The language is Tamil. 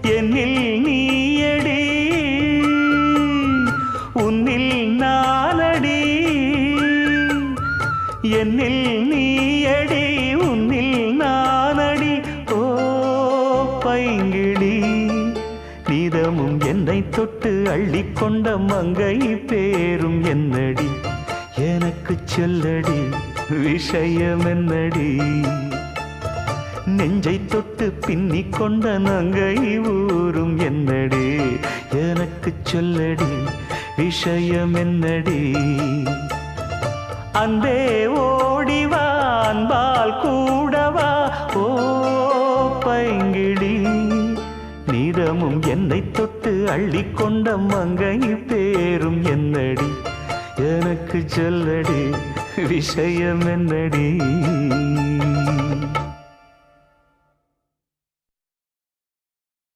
என்னில் நீயடி உன்னில் நானடி என்னில் நீயடி உன்னில் நானடி ஓ பைங்கிளி நீதமும் என்னை தொட்டு அள்ளிக்கொண்ட மங்கை பேரும் என்னடி எனக்கு சொல்லடி விஷயம் என்னடி நெஞ்சை தொட்டு பின்னிக் கொண்ட நங்கை ஊரும் என்னடி எனக்கு சொல்லடி விஷயம் என்னடி அந்தே ஓடிவா அன்பால் கூடவா ஓ பைங்கிளி நீதமும் என்னை தொட்டு அள்ளிக்கொண்ட மங்கை பேரும் என்னடி எனக்கு சொல்லடி விஷயம் என்னடி